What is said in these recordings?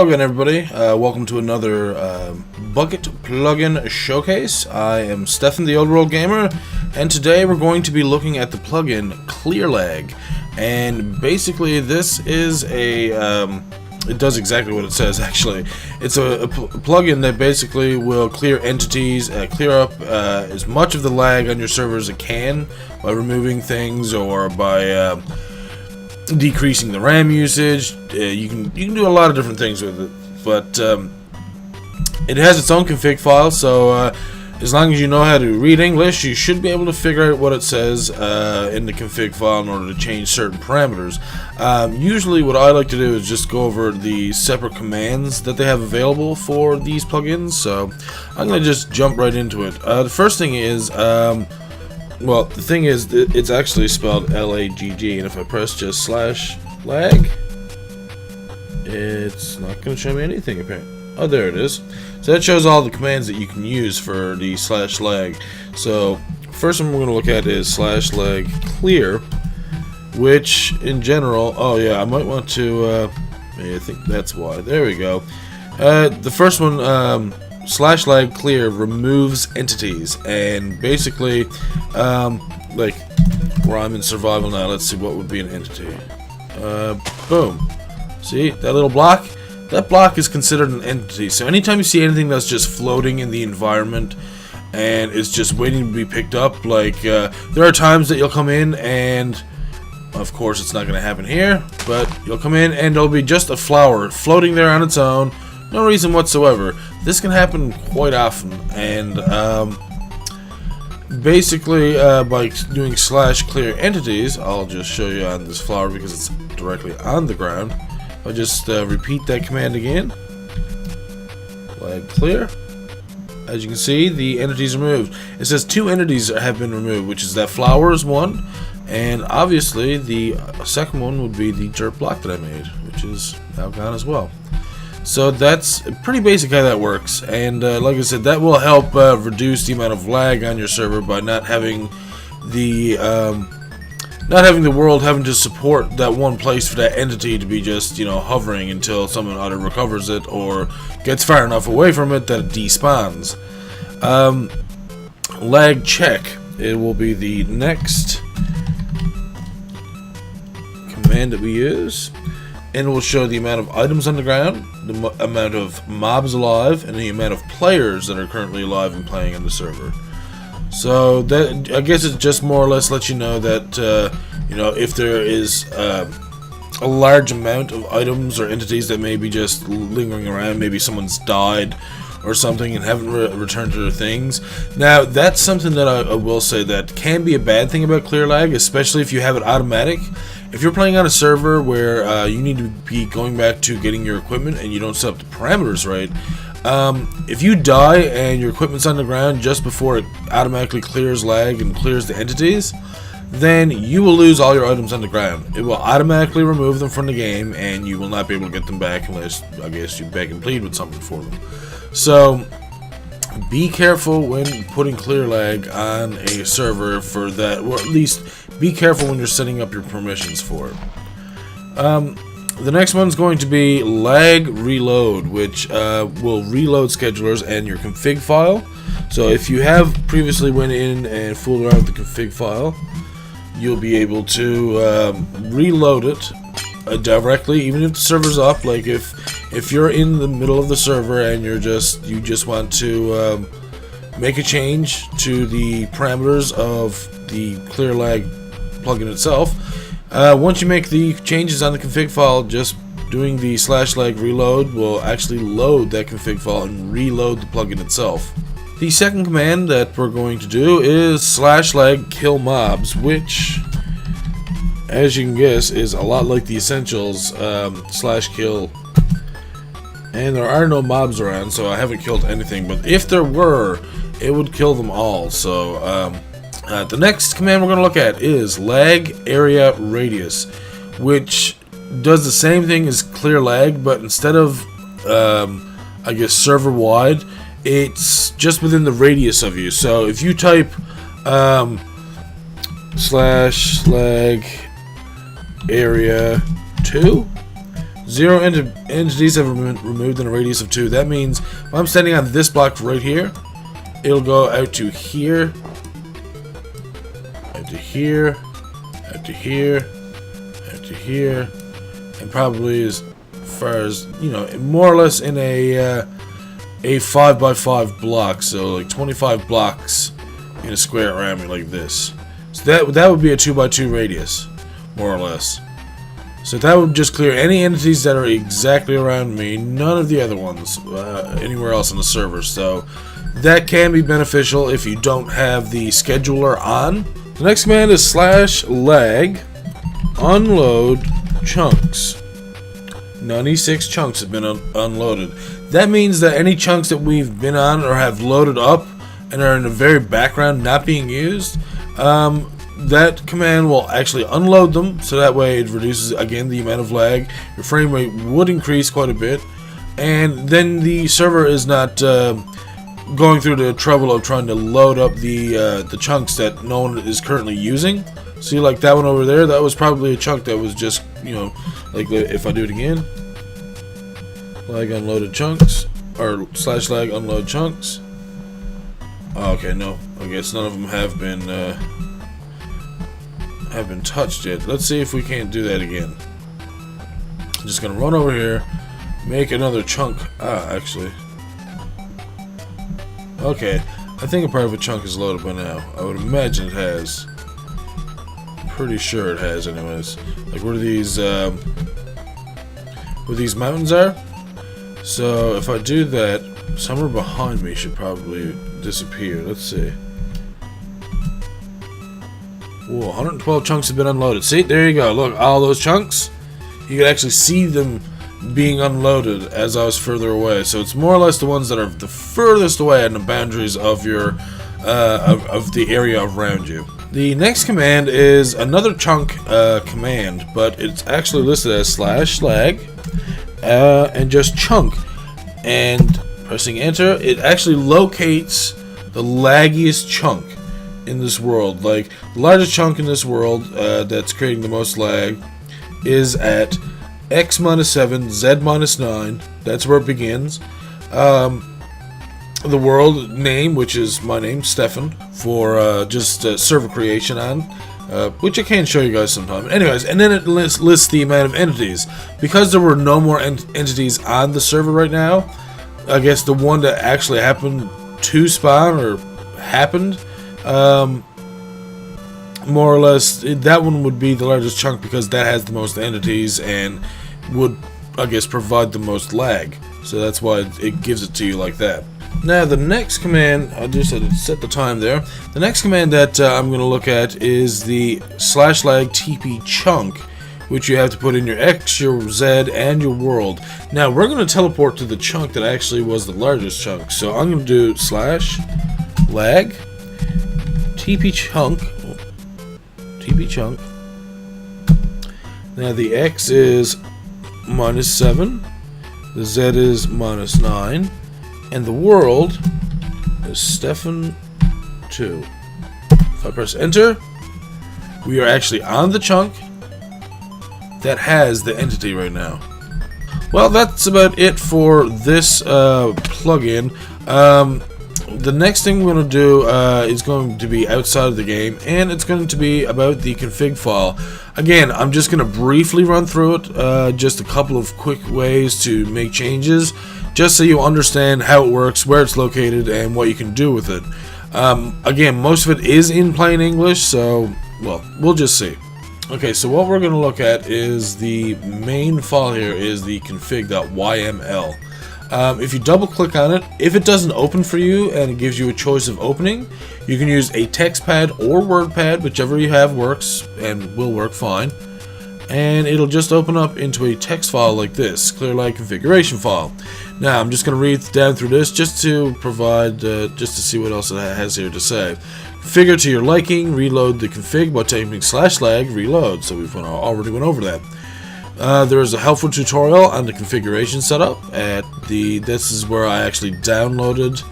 Hello again, everybody. Welcome to another Bukkit plugin showcase. I am Stefan, the Old World Gamer, and today we're going to be looking at the plugin Clear Lagg. And basically, this is it does exactly what it says. Actually, it's a plugin that basically will clear entities, clear up as much of the lag on your server as it can by removing things or by decreasing the RAM usage. You can do a lot of different things with it, but it has its own config file, so as long as you know how to read English, you should be able to figure out what it says in the config file in order to change certain parameters. Usually what I like to do is just go over the separate commands that they have available for these plugins, so I'm going to just jump right into it. The first thing is well, the thing is, it's actually spelled L-A-G-G, and if I press just /lag, it's not going to show me anything, apparently. Oh, there it is. So that shows all the commands that you can use for the /lag. So, first one we're going to look at is /lag clear, which, in general, oh yeah, I might want to, I think that's why. There we go. The first one, /lag clear removes entities, and basically like where I'm in survival now, let's see what would be an entity. Boom, see that little block? That block is considered an entity. So anytime you see anything that's just floating in the environment and it's just waiting to be picked up, like there are times that you'll come in and of course it's not going to happen here, but you'll come in and there'll be just a flower floating there on its own. No reason whatsoever. This can happen quite often, and basically by doing /clear entities, I'll just show you on this flower because it's directly on the ground. I'll just repeat that command again. Lag clear. As you can see, the entities are removed. It says 2 entities have been removed, which is that flower is one, and obviously the second one would be the dirt block that I made, which is now gone as well. So that's pretty basic how that works, and like I said, that will help reduce the amount of lag on your server by not having the world having to support that one place for that entity to be just, you know, hovering until someone either recovers it or gets far enough away from it that it despawns. Lag check, it will be the next command that we use. And it will show the amount of items on the ground, the amount of mobs alive, and the amount of players that are currently alive and playing on the server. So that, I guess, it just more or less lets you know that you know, if there is a large amount of items or entities that may be just lingering around, maybe someone's died or something and haven't returned to their things. Now that's something that I will say that can be a bad thing about Clear Lagg, especially if you have it automatic. If you're playing on a server where you need to be going back to getting your equipment and you don't set up the parameters right, if you die and your equipment's on the ground just before it automatically clears lag and clears the entities, then you will lose all your items on the ground. It will automatically remove them from the game and you will not be able to get them back unless, I guess, you beg and plead with something for them. So be careful when putting Clear Lagg on a server for that, or at least be careful when you're setting up your permissions for it. The next one's going to be lag reload, which will reload schedulers and your config file. So if you have previously went in and fooled around with the config file, you'll be able to reload it directly, even if the server's up. Like if you're in the middle of the server and you just want to make a change to the parameters of the Clear Lagg plugin itself, once you make the changes on the config file, just doing the /lag reload will actually load that config file and reload the plugin itself. The second command that we're going to do is /lag kill mobs, which, as you can guess, is a lot like the essentials /kill. And there are no mobs around, so I haven't killed anything, but if there were, it would kill them all. So the next command we're going to look at is lag area radius, which does the same thing as Clear Lagg, but instead of I guess server wide, it's just within the radius of you. So if you type /lag area 2 0 entities have been removed in a radius of 2. That means if I'm standing on this block right here, it'll go out to here, out to here, out to here, out to here, and probably as far as, you know, more or less in a 5x5 block, so like 25 blocks in a square around me like this. So that would be a 2x2 radius, more or less. So that would just clear any entities that are exactly around me, none of the other ones anywhere else on the server. So that can be beneficial if you don't have the scheduler on. The next command is /lag unload chunks. 96 chunks have been unloaded. That means that any chunks that we've been on or have loaded up and are in the very background not being used, that command will actually unload them, so that way it reduces again the amount of lag. Your frame rate would increase quite a bit, and then the server is not going through the trouble of trying to load up the chunks that no one is currently using. See, like that one over there, that was probably a chunk that was just, you know, like if I do it again, lag unloaded chunks, or /lag unload chunks. Oh, okay, no, I guess none of them have been touched yet. Let's see if we can't do that again. I'm just gonna run over here, make another chunk. Actually, okay, I think a part of a chunk is loaded by now. I would imagine it has. Pretty sure it has, anyways. Like where these mountains are. So if I do that, somewhere behind me should probably disappear. Let's see. Whoa, 112 chunks have been unloaded. See, there you go. Look, all those chunks. You can actually see them being unloaded as I was further away. So it's more or less the ones that are the furthest away on the boundaries of your of the area around you. The next command is another chunk command, but it's actually listed as /lag and just chunk. And pressing enter, it actually locates the laggiest chunk in this world. Like the largest chunk in this world that's creating the most lag is at x-7, z-9. That's where it begins. The world name, which is my name, Stefan, for just server creation on, which I can show you guys sometime. Anyways, and then it lists the amount of entities. Because there were no more entities on the server right now, I guess the one that actually happened to spawn, or happened, more or less, that one would be the largest chunk because that has the most entities and would, I guess, provide the most lag. So that's why it gives it to you like that. Now the next command, I just had to set the time there. The next command that I'm going to look at is the /lag TP chunk, which you have to put in your X, your Z, and your world. Now we're going to teleport to the chunk that actually was the largest chunk. So I'm going to do /lag TP chunk. Now the X is -7, the Z is -9. And the world is Stefan 2. If I press enter, we are actually on the chunk that has the entity right now. Well, that's about it for this plugin. The next thing we're going to do is going to be outside of the game, and it's going to be about the config file. Again, I'm just going to briefly run through it, just a couple of quick ways to make changes, just so you understand how it works, where it's located, and what you can do with it. Again, most of it is in plain English, so, well, we'll just see. Okay, so what we're going to look at is the main file here is the config.yml. If you double click on it, if it doesn't open for you and it gives you a choice of opening, you can use a text pad or word pad, whichever you have works and will work fine. And it'll just open up into a text file like this, Clear Lagg configuration file. Now I'm just going to read down through this just to provide, just to see what else it has here to say. Configure to your liking, reload the config by typing /lag reload. So we've already went over that. There is a helpful tutorial on the configuration setup. This is where I actually downloaded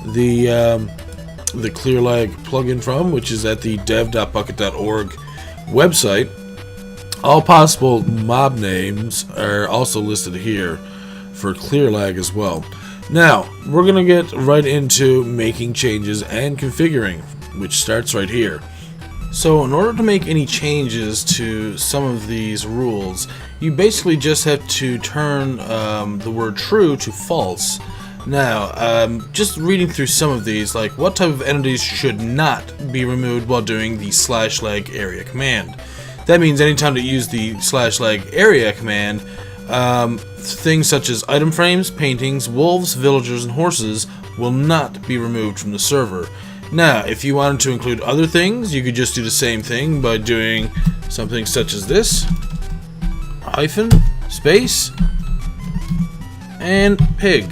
the Clear Lagg plugin from, which is at the dev.bukkit.org website. All possible mob names are also listed here for Clear Lagg as well. Now, we're going to get right into making changes and configuring, which starts right here. So in order to make any changes to some of these rules, you basically just have to turn the word true to false. Now, just reading through some of these, like what type of entities should not be removed while doing the /lag area command. That means anytime that you use the /lag area command, things such as item frames, paintings, wolves, villagers, and horses will not be removed from the server. Now, if you wanted to include other things, you could just do the same thing by doing something such as this, hyphen, space, and pig.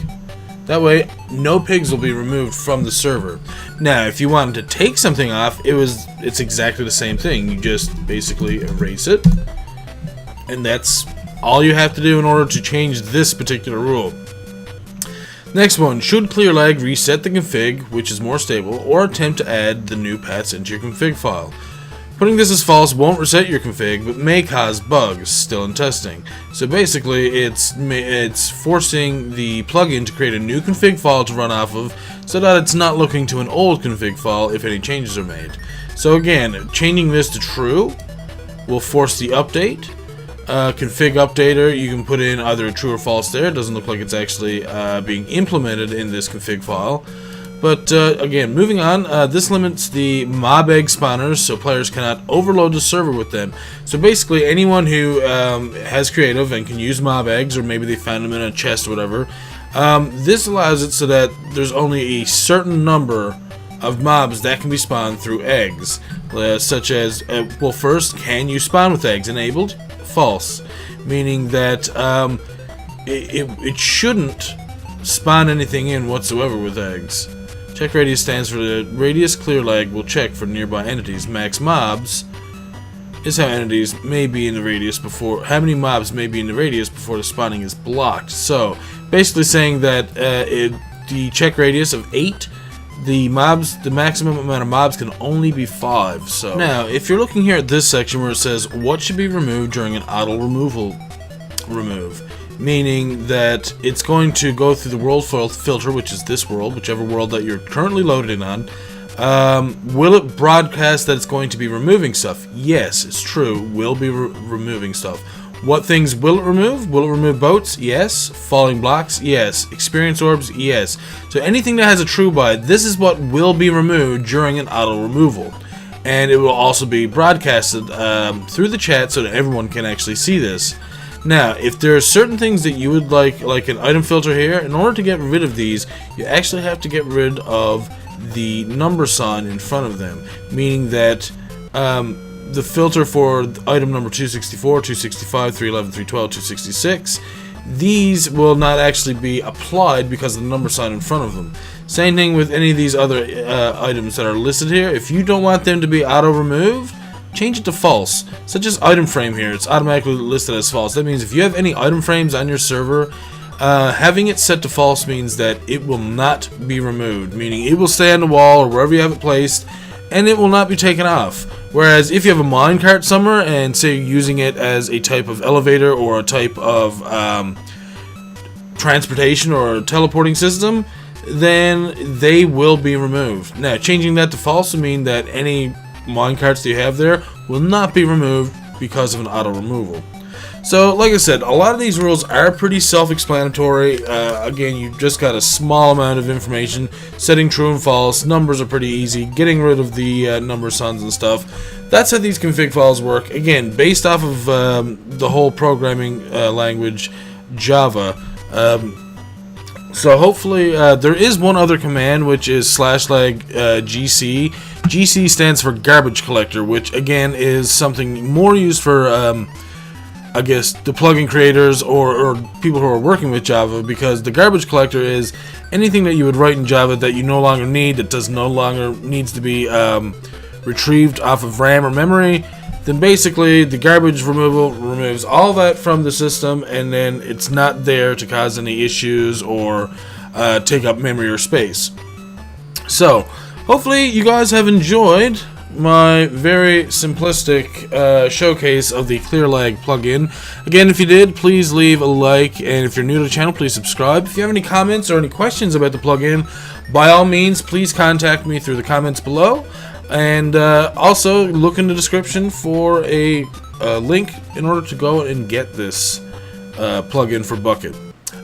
That way, no pigs will be removed from the server. Now, if you wanted to take something off, it's exactly the same thing. You just basically erase it, and that's all you have to do in order to change this particular rule. Next one, should Clear Lagg reset the config, which is more stable, or attempt to add the new paths into your config file? Putting this as false won't reset your config, but may cause bugs still in testing. So basically, it's forcing the plugin to create a new config file to run off of, so that it's not looking to an old config file if any changes are made. So again, changing this to true will force the update. Config updater, you can put in either true or false there. It doesn't look like it's actually being implemented in this config file. But again, moving on, this limits the mob egg spawners, so players cannot overload the server with them. So basically, anyone who has creative and can use mob eggs, or maybe they found them in a chest or whatever, this allows it so that there's only a certain number of mobs that can be spawned through eggs, such as, well, first, can you spawn with eggs? Enabled? False, meaning that it shouldn't spawn anything in whatsoever with eggs. Check radius stands for the radius Clear Lagg will check for nearby entities. Max mobs is how entities may be in the radius before, how many mobs may be in the radius before the spawning is blocked. So basically saying that the check radius of 8, the maximum amount of mobs can only be 5. So now, if you're looking here at this section where it says what should be removed during an auto removal remove, meaning that it's going to go through the world filter, which is this world, whichever world that you're currently loaded in on. Will it broadcast that it's going to be removing stuff? Yes, it's true. Will be removing stuff. What things will it remove? Will it remove boats? Yes. Falling blocks? Yes. Experience orbs? Yes. So anything that has a true by, this is what will be removed during an auto removal. And it will also be broadcasted through the chat so that everyone can actually see this. Now, if there are certain things that you would like an item filter here, in order to get rid of these, you actually have to get rid of the number sign in front of them, meaning that the filter for item number 264, 265, 311, 312, 266, these will not actually be applied because of the number sign in front of them. Same thing with any of these other items that are listed here. If you don't want them to be auto-removed, change it to false. Such as item frame here, it's automatically listed as false. That means if you have any item frames on your server, having it set to false means that it will not be removed, meaning it will stay on the wall or wherever you have it placed, and it will not be taken off. Whereas if you have a minecart somewhere and say you're using it as a type of elevator or a type of transportation or teleporting system, then they will be removed. Now, changing that to false will mean that any minecarts that you have there will not be removed because of an auto removal. So, like I said, a lot of these rules are pretty self-explanatory. Again, you've just got a small amount of information. Setting true and false, numbers are pretty easy. Getting rid of the number signs and stuff. That's how these config files work. Again, based off of the whole programming language, Java. So hopefully, there is one other command, which is /lag GC. GC stands for garbage collector, which again is something more used for I guess the plugin creators or people who are working with Java, because the garbage collector is anything that you would write in Java that you no longer need, that no longer needs to be retrieved off of RAM or memory. Then basically the garbage removal removes all that from the system, and then it's not there to cause any issues or take up memory or space. So hopefully you guys have enjoyed my very simplistic showcase of the Clear Lagg plugin. Again, if you did, please leave a like, and if you're new to the channel, please subscribe. If you have any comments or any questions about the plugin, by all means, please contact me through the comments below. And also, look in the description for a link in order to go and get this plugin for Bukkit.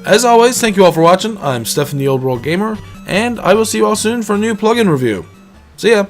As always, thank you all for watching. I'm Stefan the Old World Gamer, and I will see you all soon for a new plugin review. See ya!